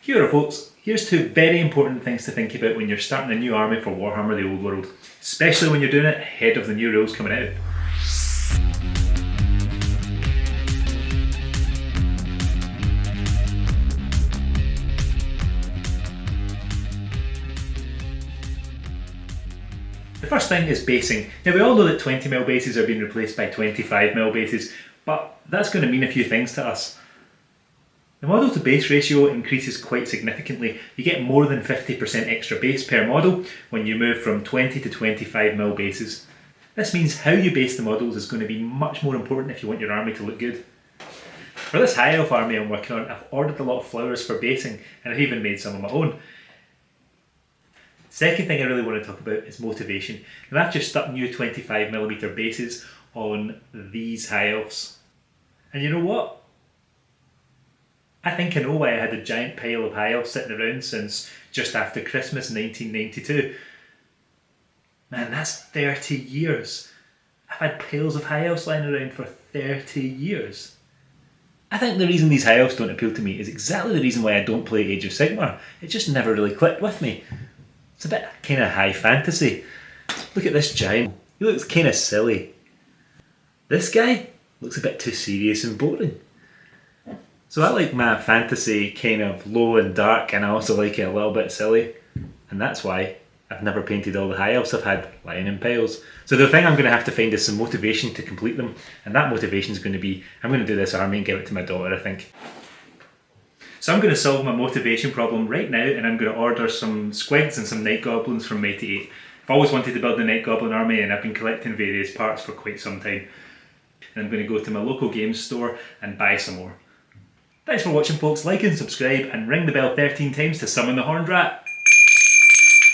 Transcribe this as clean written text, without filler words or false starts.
Kia ora folks, here's two very important things to think about when you're starting a new army for Warhammer The Old World, especially when you're doing it ahead of the new rules coming out. The first thing is basing. Now we all know that 20mm bases are being replaced by 25mm bases, but that's going to mean a few things to us. The model to base ratio increases quite significantly. You get more than 50% extra base per model when you move from 20 to 25mm bases. This means how you base the models is going to be much more important if you want your army to look good. For this high elf army I'm working on, I've ordered a lot of flowers for basing, and I've even made some of my own. Second thing I really want to talk about is motivation. Now I've just stuck new 25mm bases on these high elves. And you know what? I think I know why I had a giant pile of high elves sitting around since just after Christmas 1992. Man, that's 30 years. I've had piles of high elves lying around for 30 years. I think the reason these high elves don't appeal to me is exactly the reason why I don't play Age of Sigmar. It just never really clicked with me. It's a bit kind of high fantasy. Look at this giant. He looks kind of silly. This guy looks a bit too serious and boring. So I like my fantasy kind of low and dark, and I also like it a little bit silly. And that's why I've never painted all the high elves I've had lying in piles. So the thing I'm going to have to find is some motivation to complete them. And that motivation is going to be, I'm going to do this army and give it to my daughter, I think. So I'm going to solve my motivation problem right now, and I'm going to order some squigs and some night goblins from Mighty 8. I've always wanted to build a night goblin army, and I've been collecting various parts for quite some time. And I'm going to go to my local games store and buy some more. Thanks for watching folks, like and subscribe and ring the bell 13 times to summon the Horned Rat.